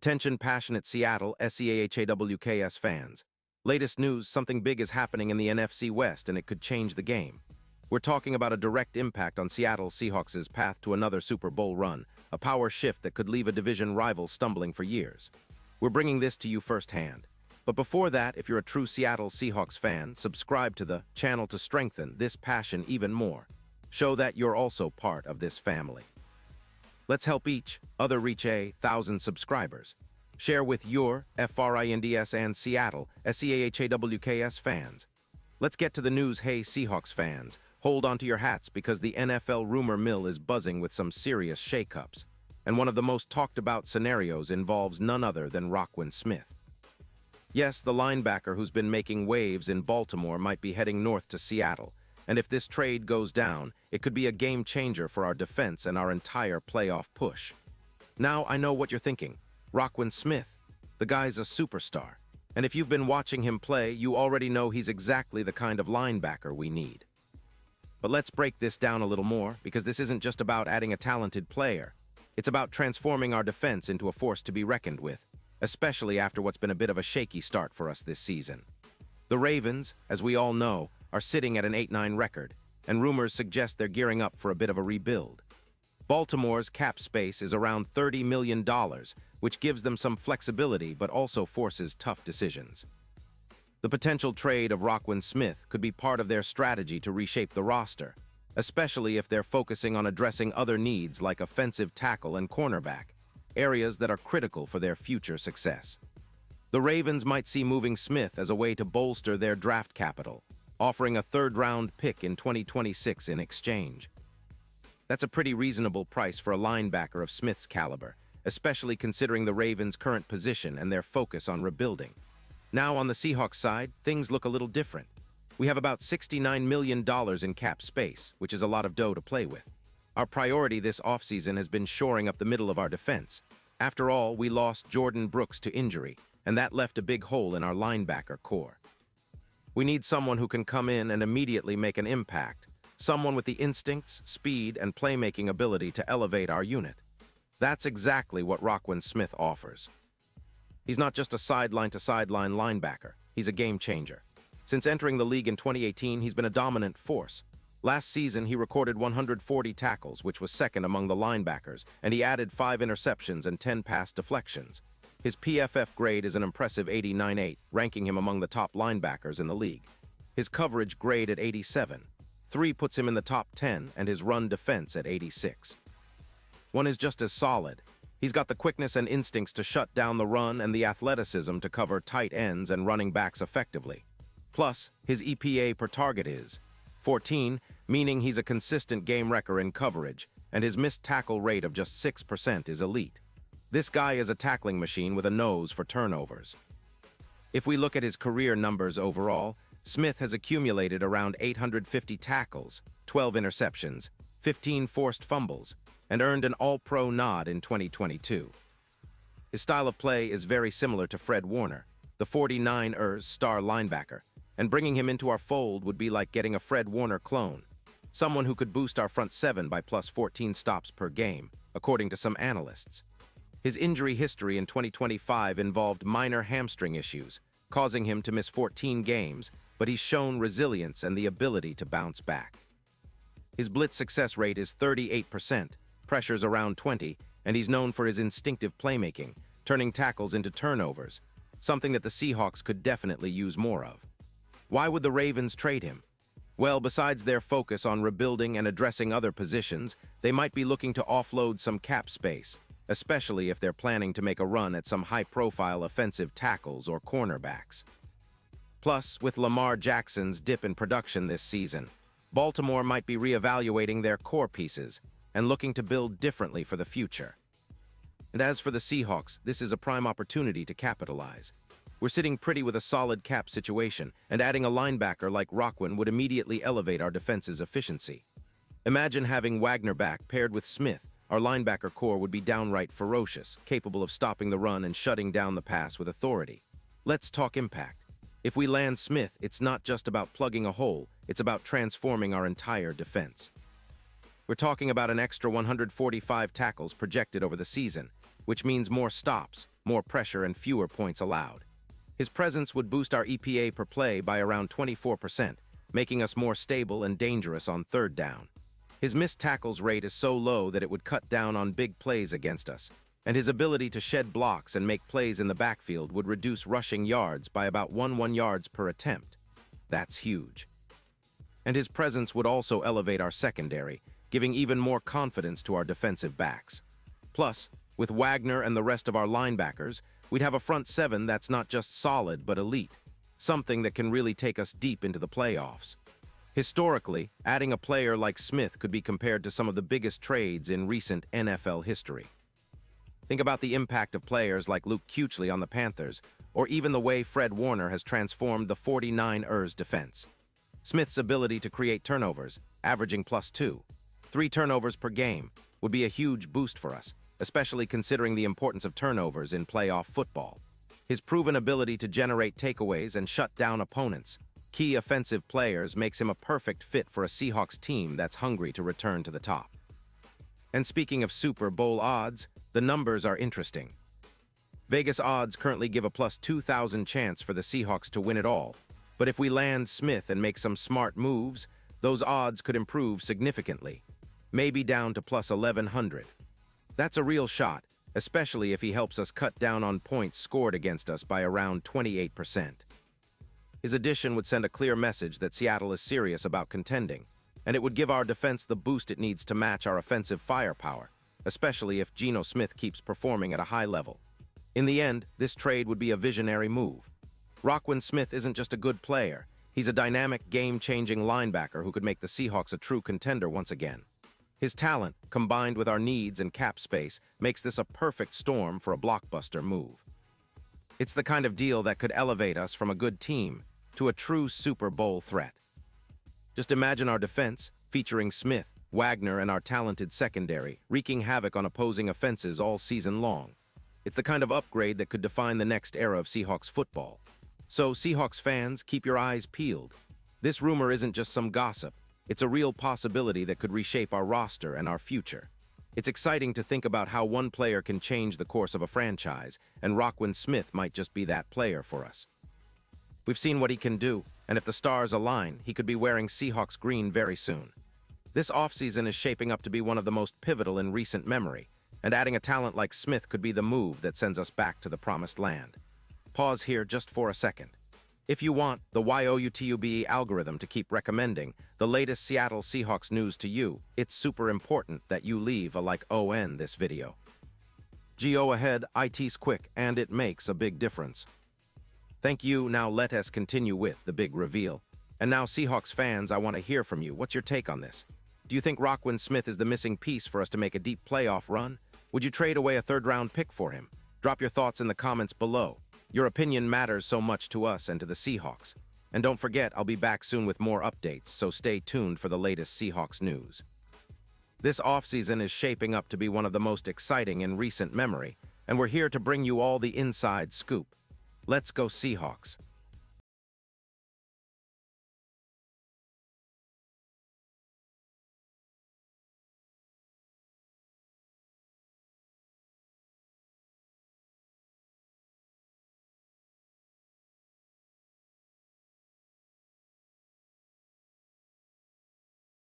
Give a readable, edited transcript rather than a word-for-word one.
Attention passionate Seattle Seahawks fans. Latest news, something big is happening in the NFC West and it could change the game. We're talking about a direct impact on Seattle Seahawks' path to another Super Bowl run, a power shift that could leave a division rival stumbling for years. We're bringing this to you firsthand. But before that, if you're a true Seattle Seahawks fan, subscribe to the channel to strengthen this passion even more. Show that you're also part of this family. Let's help each other reach 1,000 subscribers. Share with your FRINDS and Seattle SEAHAWKS fans. Let's get to the news. Hey Seahawks fans, hold on to your hats because the NFL rumor mill is buzzing with some serious shakeups. And one of the most talked about scenarios involves none other than Roquan Smith. Yes, the linebacker who's been making waves in Baltimore might be heading north to Seattle. And if this trade goes down, it could be a game changer for our defense and our entire playoff push. Now, I know what you're thinking. Roquan Smith, the guy's a superstar. And if you've been watching him play, you already know he's exactly the kind of linebacker we need. But let's break this down a little more, because this isn't just about adding a talented player. It's about transforming our defense into a force to be reckoned with, especially after what's been a bit of a shaky start for us this season. The Ravens, as we all know, are sitting at an 8-9 record, and rumors suggest they're gearing up for a bit of a rebuild. Baltimore's cap space is around $30 million, which gives them some flexibility but also forces tough decisions. The potential trade of Roquan Smith could be part of their strategy to reshape the roster, especially if they're focusing on addressing other needs like offensive tackle and cornerback, areas that are critical for their future success. The Ravens might see moving Smith as a way to bolster their draft capital, offering a third-round pick in 2026 in exchange. That's a pretty reasonable price for a linebacker of Smith's caliber, especially considering the Ravens' current position and their focus on rebuilding. Now, on the Seahawks side, things look a little different. We have about $69 million in cap space, which is a lot of dough to play with. Our priority this offseason has been shoring up the middle of our defense. After all, we lost Jordan Brooks to injury, and that left a big hole in our linebacker core. We need someone who can come in and immediately make an impact, someone with the instincts, speed, and playmaking ability to elevate our unit. That's exactly what Roquan Smith offers. He's not just a sideline-to-sideline linebacker, he's a game changer. Since entering the league in 2018, he's been a dominant force. Last season, he recorded 140 tackles, which was second among the linebackers, and he added 5 interceptions and 10 pass deflections. His PFF grade is an impressive 89.8, ranking him among the top linebackers in the league. His coverage grade at 87. 3 puts him in the top 10, and his run defense at 86. 1 is just as solid. He's got the quickness and instincts to shut down the run and the athleticism to cover tight ends and running backs effectively. Plus, his EPA per target is 14, meaning he's a consistent game wrecker in coverage, and his missed tackle rate of just 6% is elite. This guy is a tackling machine with a nose for turnovers. If we look at his career numbers overall, Smith has accumulated around 850 tackles, 12 interceptions, 15 forced fumbles, and earned an All-Pro nod in 2022. His style of play is very similar to Fred Warner, the 49ers star linebacker, and bringing him into our fold would be like getting a Fred Warner clone, someone who could boost our front 7 by plus 14 stops per game, according to some analysts. His injury history in 2025 involved minor hamstring issues, causing him to miss 14 games, but he's shown resilience and the ability to bounce back. His blitz success rate is 38%, pressures around 20, and he's known for his instinctive playmaking, turning tackles into turnovers, something that the Seahawks could definitely use more of. Why would the Ravens trade him? Well, besides their focus on rebuilding and addressing other positions, they might be looking to offload some cap space, especially if they're planning to make a run at some high-profile offensive tackles or cornerbacks. Plus, with Lamar Jackson's dip in production this season, Baltimore might be reevaluating their core pieces and looking to build differently for the future. And as for the Seahawks, this is a prime opportunity to capitalize. We're sitting pretty with a solid cap situation, and adding a linebacker like Roquan would immediately elevate our defense's efficiency. Imagine having Wagner back paired with Smith. Our linebacker core would be downright ferocious, capable of stopping the run and shutting down the pass with authority. Let's talk impact. If we land Smith, it's not just about plugging a hole, it's about transforming our entire defense. We're talking about an extra 145 tackles projected over the season, which means more stops, more pressure, and fewer points allowed. His presence would boost our EPA per play by around 24%, making us more stable and dangerous on third down. His missed tackles rate is so low that it would cut down on big plays against us, and his ability to shed blocks and make plays in the backfield would reduce rushing yards by about 1 yards per attempt. That's huge. And his presence would also elevate our secondary, giving even more confidence to our defensive backs. Plus, with Wagner and the rest of our linebackers, we'd have a front seven that's not just solid but elite, something that can really take us deep into the playoffs. Historically, adding a player like Smith could be compared to some of the biggest trades in recent NFL history. Think about the impact of players like Luke Kuechly on the Panthers, or even the way Fred Warner has transformed the 49ers defense. Smith's ability to create turnovers, averaging +2, 3 turnovers per game, would be a huge boost for us, especially considering the importance of turnovers in playoff football. His proven ability to generate takeaways and shut down opponents, key offensive players, makes him a perfect fit for a Seahawks team that's hungry to return to the top. And speaking of Super Bowl odds, the numbers are interesting. Vegas odds currently give a +2,000 chance for the Seahawks to win it all, but if we land Smith and make some smart moves, those odds could improve significantly, maybe down to +1,100. That's a real shot, especially if he helps us cut down on points scored against us by around 28%. His addition would send a clear message that Seattle is serious about contending, and it would give our defense the boost it needs to match our offensive firepower, especially if Geno Smith keeps performing at a high level. In the end, this trade would be a visionary move. Roquan Smith isn't just a good player, he's a dynamic, game-changing linebacker who could make the Seahawks a true contender once again. His talent, combined with our needs and cap space, makes this a perfect storm for a blockbuster move. It's the kind of deal that could elevate us from a good team to a true Super Bowl threat. Just imagine our defense, featuring Smith, Wagner, and our talented secondary, wreaking havoc on opposing offenses all season long. It's the kind of upgrade that could define the next era of Seahawks football. So, Seahawks fans, keep your eyes peeled. This rumor isn't just some gossip. It's a real possibility that could reshape our roster and our future. It's exciting to think about how one player can change the course of a franchise, and Roquan Smith might just be that player for us. We've seen what he can do, and if the stars align, he could be wearing Seahawks green very soon. This offseason is shaping up to be one of the most pivotal in recent memory, and adding a talent like Smith could be the move that sends us back to the promised land. Pause here just for a second. If you want the YouTube algorithm to keep recommending the latest Seattle Seahawks news to you, it's super important that you leave a like on this video. Go ahead, it's quick, and it makes a big difference. Thank you. Now let us continue with the big reveal. And now, Seahawks fans, I want to hear from you. What's your take on this? Do you think Roquan Smith is the missing piece for us to make a deep playoff run? Would you trade away a third-round pick for him? Drop your thoughts in the comments below. Your opinion matters so much to us and to the Seahawks. And don't forget, I'll be back soon with more updates, so stay tuned for the latest Seahawks news. This offseason is shaping up to be one of the most exciting in recent memory, and we're here to bring you all the inside scoop. Let's go Seahawks!